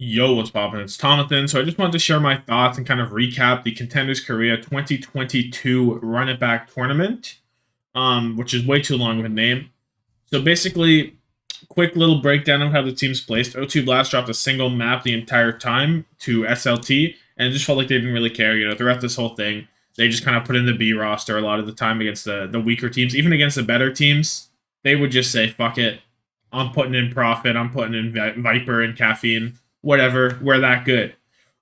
Yo, what's poppin'? It's Tommathan. So I just wanted to share my thoughts and kind of recap the Contenders Korea 2022 Run It Back tournament, which is way too long of a name. So basically, quick little breakdown of how the teams placed. O2 Blast dropped a single map the entire time to SLT, and it just felt like they didn't really care. Throughout this whole thing, they just kind of put in the B roster a lot of the time against the weaker teams. Even against the better teams, they would just say, fuck it. I'm putting in Profit. I'm putting in Viper and Caffeine. Whatever. We're that good.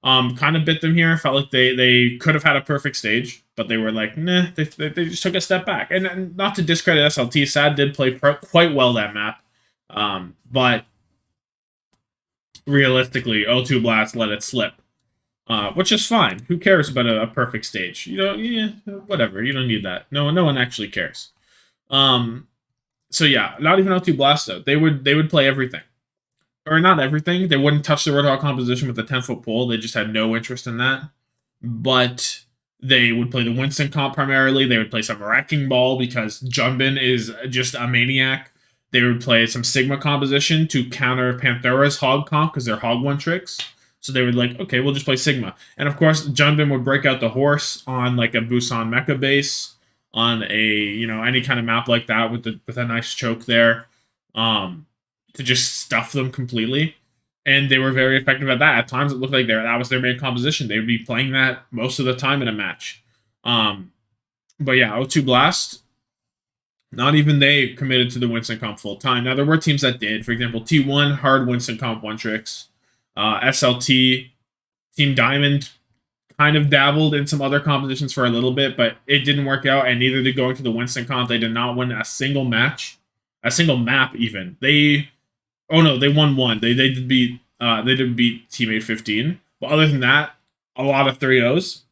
Kind of bit them here. Felt like they could have had a perfect stage, but they were like, nah, they just took a step back. And not to discredit SLT, Sad did play quite well that map. But realistically, O2 Blast let it slip, which is fine. Who cares about a perfect stage? Yeah, whatever. You don't need that. No one actually cares. Um, so yeah, not even O2 Blast though. They would play everything, or not everything. They wouldn't touch the Roadhog composition with the 10-foot pole. They just had no interest in that. But they would play the Winston comp primarily. They would play some Wrecking Ball because Junbin is just a maniac. They would play some Sigma composition to counter Panthera's Hog comp because they're Hog one tricks. So they would like, okay, we'll just play Sigma. And of course, Junbin would break out the horse on like a Busan mecha base on a any kind of map like that with a nice choke there, to just stuff them completely, and they were very effective at that. At times, it looked like that was their main composition. They would be playing that most of the time in a match. Um, but yeah, O2 Blast, not even they committed to the Winston comp full time. Now there were teams that did. For example, T1 hard Winston comp one tricks. SLT, Team Diamond kind of dabbled in some other compositions for a little bit, but it didn't work out. And neither did going to the Winston comp. They did not win a single match, a single map even. Oh no, they won one. They did beat teammate 15. But other than that, a lot of 3-0s.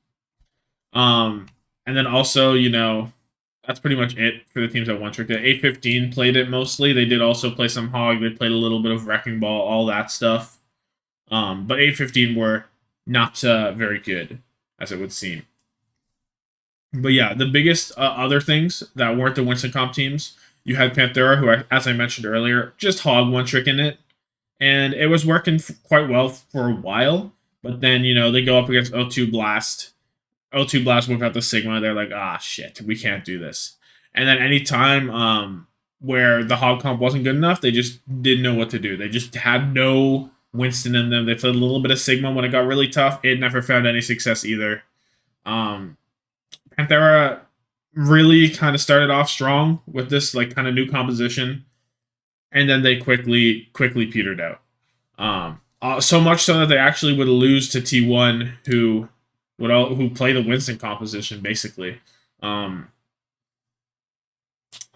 And then also, that's pretty much it for the teams that won trick. The A15 played it mostly. They did also play some Hog. They played a little bit of Wrecking Ball, all that stuff. But A15 were not very good, as it would seem. But yeah, the biggest other things that weren't the Winston Comp teams, you had Panthera, who, as I mentioned earlier, just Hog one trick in it, and it was working quite well for a while. But then they go up against O2 Blast. O2 Blast whip out the Sigma. They're like, ah, shit, we can't do this. And then anytime where the Hog comp wasn't good enough, they just didn't know what to do. They just had no Winston in them. They played a little bit of Sigma when it got really tough. It never found any success either. Um, Panthera really kind of started off strong with this like kind of new composition, and then they quickly petered out. So much so that they actually would lose to T1, who play the Winston composition basically. I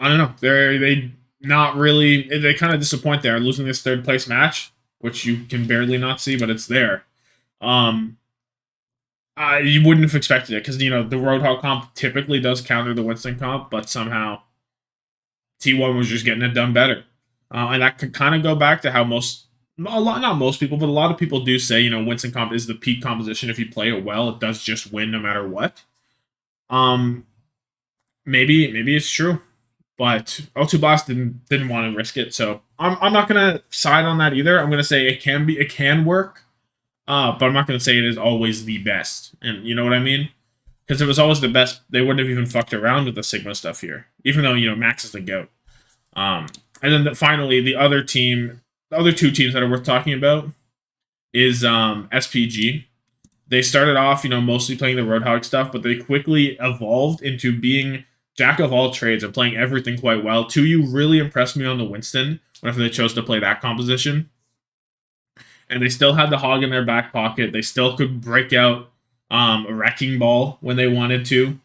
don't know. They not really. They kind of disappoint there, losing this third place match, which you can barely not see, but it's there. Um, you wouldn't have expected it because the Roadhog comp typically does counter the Winston comp, but somehow T1 was just getting it done better. And that could kind of go back to how not most people, but a lot of people do say, Winston comp is the peak composition. If you play it well, it does just win no matter what. Um, maybe it's true, but O2 Blast didn't want to risk it, so I'm not gonna side on that either. I'm gonna say it can work, but I'm not gonna say it is always the best. And you know what I mean? Because if it was always the best, they wouldn't have even fucked around with the Sigma stuff here. Even though Max is the goat. Um, and then finally, the other two teams that are worth talking about is SPG. They started off, mostly playing the Roadhog stuff, but they quickly evolved into being jack of all trades and playing everything quite well. 2U really impressed me on the Winston whenever they chose to play that composition. And they still had the Hog in their back pocket. They still could break out a Wrecking Ball when they wanted to.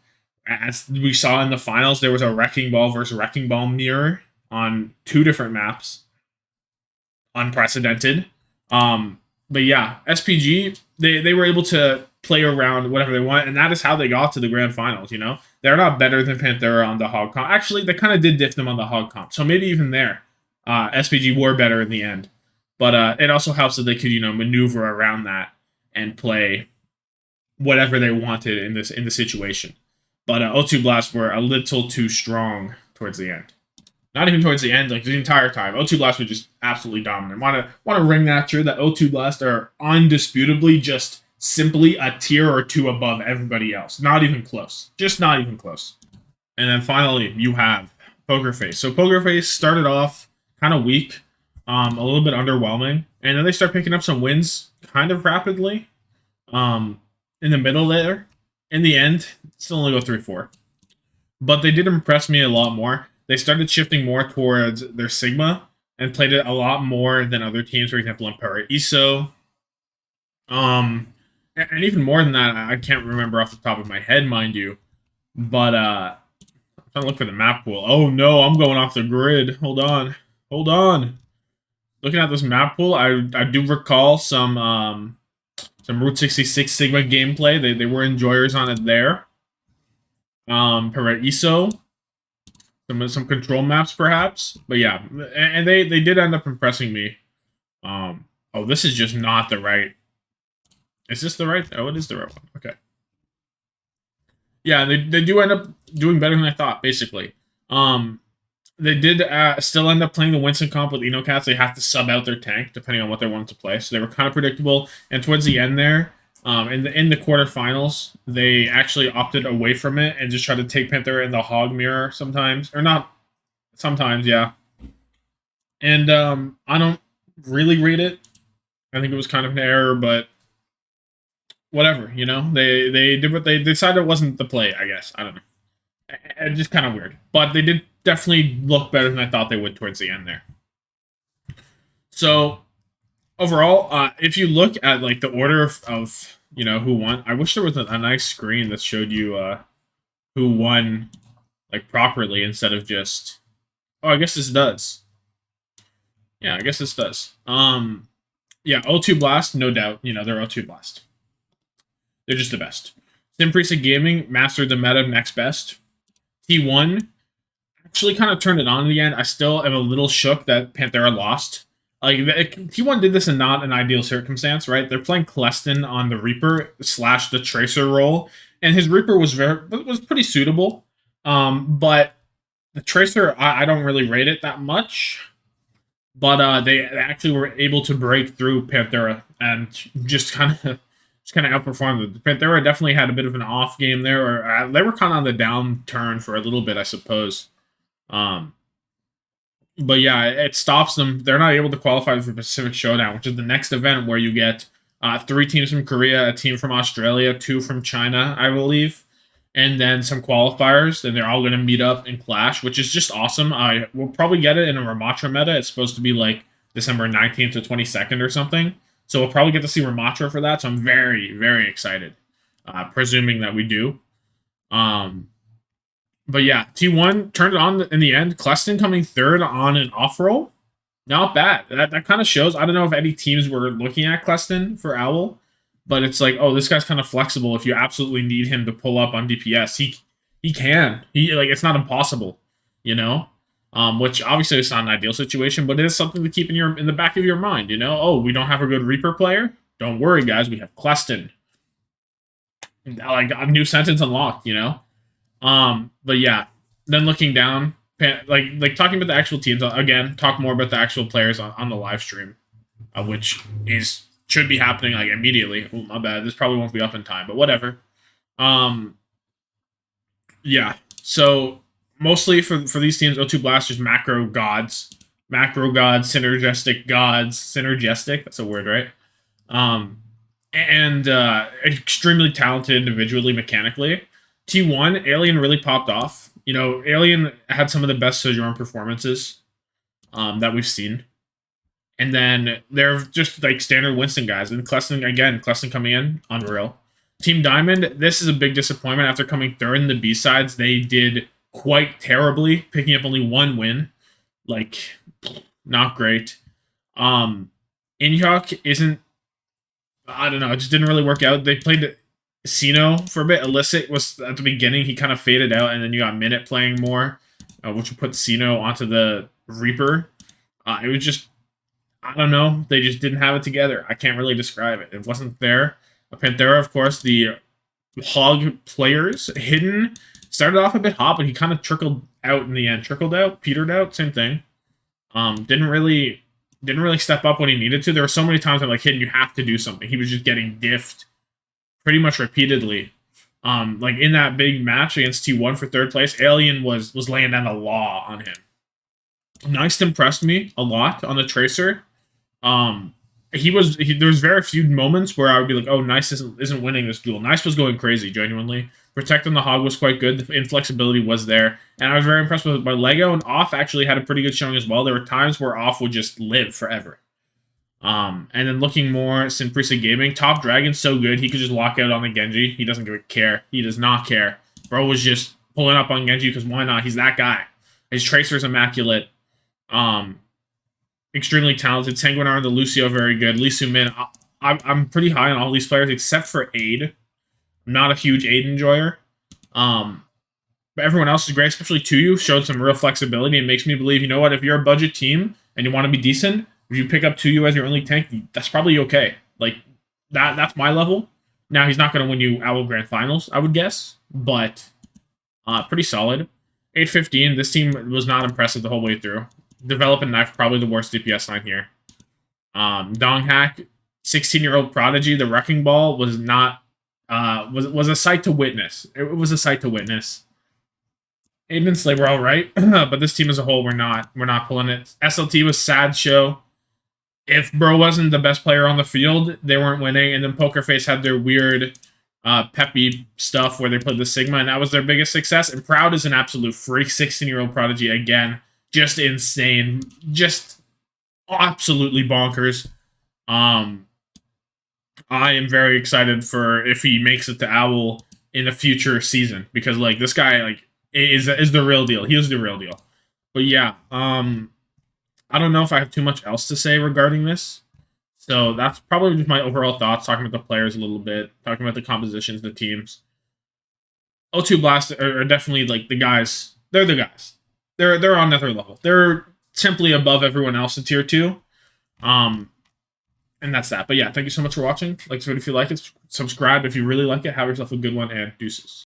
As we saw in the finals, there was a Wrecking Ball versus Wrecking Ball mirror on two different maps. Unprecedented. But yeah, SPG, they were able to play around whatever they want, and that is how they got to the grand finals. They're not better than Panthera on the Hog comp. Actually, they kind of did diff them on the Hog comp, so maybe even there, SPG were better in the end. But it also helps that they could maneuver around that and play whatever they wanted in the situation. But O2 Blast were a little too strong towards the end. Not even towards the end, like the entire time. O2 Blast was just absolutely dominant. Want to ring that true that O2 Blast are undisputably just simply a tier or two above everybody else. Not even close. Just not even close. And then finally, you have Poker Face. So Poker Face started off kind of weak, a little bit underwhelming, and then they start picking up some wins kind of rapidly. In the middle there, in the end, still only go 3-4, but they did impress me a lot more. They started shifting more towards their Sigma and played it a lot more than other teams. For example, Emperor ISO. And even more than that, I can't remember off the top of my head, mind you. But I'm trying to look for the map pool. Oh no, I'm going off the grid. Hold on. Looking at this map pool, I do recall some Route 66 Sigma gameplay. They were enjoyers on it there. Paraiso, some control maps perhaps, but yeah, and they did end up impressing me. Oh, this is just not the right. Is this the right? Oh, it is the right one. Okay. Yeah, they do end up doing better than I thought. Basically, they did still end up playing the Winston comp with Enocats. They have to sub out their tank depending on what they wanted to play, so they were kind of predictable. And towards the end there, in the quarterfinals, they actually opted away from it and just tried to take Panthera in the hog mirror sometimes, or not sometimes, yeah. And I don't really rate it. I think it was kind of an error, but whatever, you know. They did what they decided it wasn't the play. I guess I don't know. It's just kind of weird, but they did definitely look better than I thought they would towards the end there. So overall, if you look at like the order of you know who won, I wish there was a nice screen that showed you who won like properly instead of just. Oh, I guess this does. Yeah, I guess this does. Yeah, O2 Blast, no doubt. You know they're O2 Blast. They're just the best. Simprisa Gaming mastered the meta next best. T1 actually kind of turned it on in the end. I still am a little shook that Panthera lost. Like T1 did this in not an ideal circumstance, right? They're playing Cleston on the Reaper / the Tracer role, and his Reaper was pretty suitable. But the Tracer, I don't really rate it that much. But they actually were able to break through Panthera and just kind of outperformed them. Panthera definitely had a bit of an off game there, or they were kind of on the downturn for a little bit, I suppose. But yeah, it stops them. They're not able to qualify for Pacific Showdown, which is the next event where you get 3 teams from Korea, a team from Australia, 2 from China, I believe, and then some qualifiers. And they're all going to meet up and clash, which is just awesome. We'll probably get it in a Ramatra meta. It's supposed to be like December 19th to 22nd or something. So we'll probably get to see Ramatra for that. So I'm very, very excited, presuming that we do. But yeah, T1 turned it on in the end. Cleston coming third on an off roll. Not bad. That kind of shows. I don't know if any teams were looking at Cleston for Owl, but it's like, oh, this guy's kind of flexible. If you absolutely need him to pull up on DPS, he can. It's not impossible, you know? Which obviously is not an ideal situation, but it is something to keep in the back of your mind, you know? Oh, we don't have a good Reaper player? Don't worry, guys, we have Cleston. Like a new sentence unlocked, you know? But yeah, then looking down, like talking about the actual teams again. Talk more about the actual players on the live stream, which should be happening like immediately. Oh, my bad. This probably won't be up in time, but whatever. Yeah. So mostly for these teams, O2 Blasters, macro gods, synergistic gods, synergistic. That's a word, right? And extremely talented individually, mechanically. T1, Alien really popped off. You know, Alien had some of the best Sojourn performances that we've seen. And then they're just like standard Winston guys. And Cleston coming in, unreal. Team Diamond, this is a big disappointment. After coming third in the B-sides, they did quite terribly, picking up only 1 win. Like, not great. Inhyuk isn't, I don't know, it just didn't really work out. They played Sino for a bit. Illicit was at the beginning. He kind of faded out, and then you got Minute playing more, which would put Sino onto the Reaper. It was just, I don't know. They just didn't have it together. I can't really describe it. It wasn't there. Panthera, of course, the Hog players, Hidden, Started off a bit hot, but he kind of trickled out in the end. Trickled out, petered out, same thing. Didn't really step up when he needed to. There were so many times I'm like, Hidden, you have to do something. He was just getting diffed pretty much repeatedly. Like in that big match against T1 for third place, Alien was laying down the law on him. Nice impressed me a lot on the Tracer. Um, there was very few moments where I would be like, oh, Nice isn't winning this duel. Nice was going crazy, genuinely. Protecting the hog was quite good. The inflexibility was there, and I was very impressed with my Lego. And Off actually had a pretty good showing as well. There were times where Off would just live forever. And then looking more Simprisa Gaming, Top Dragon's so good he could just walk out on the Genji. He doesn't care. He does not care. Bro was just pulling up on Genji because why not? He's that guy. His Tracer's immaculate. Um, Extremely talented. Sanguinar and the Lucio very good. Lee Soo Min, I'm pretty high on all these players except for Aid. I'm not a huge Aid enjoyer. But everyone else is great, especially Tuyu. Showed some real flexibility and makes me believe, you know what, if you're a budget team and you want to be decent, if you pick up Tuyu as your only tank, that's probably okay. Like, that's my level. Now, he's not going to win you Owl Grand Finals, I would guess, but pretty solid. 815, this team was not impressive the whole way through. Developing Knife, probably the worst DPS line here. Donghack, 16-year-old prodigy. The Wrecking Ball was not was a sight to witness. It was a sight to witness. Aiden and Slay were all right, but this team as a whole, we're not pulling it. SLT was sad show. If Bro wasn't the best player on the field, they weren't winning. And then Poker Face had their weird peppy stuff where they played the Sigma, and that was their biggest success. And Proud is an absolute freak, 16-year-old prodigy again. Just insane. Just absolutely bonkers. I am very excited for if he makes it to Owl in a future season, because like this guy like is the real deal. He is the real deal. But yeah, I don't know if I have too much else to say regarding this. So that's probably just my overall thoughts, talking about the players a little bit, talking about the compositions, the teams. O2 Blast are definitely like the guys. They're the guys. They're on another level. They're simply above everyone else in tier 2. And that's that. But yeah, thank you so much for watching. Like this video if you like it. Subscribe if you really like it. Have yourself a good one, and deuces.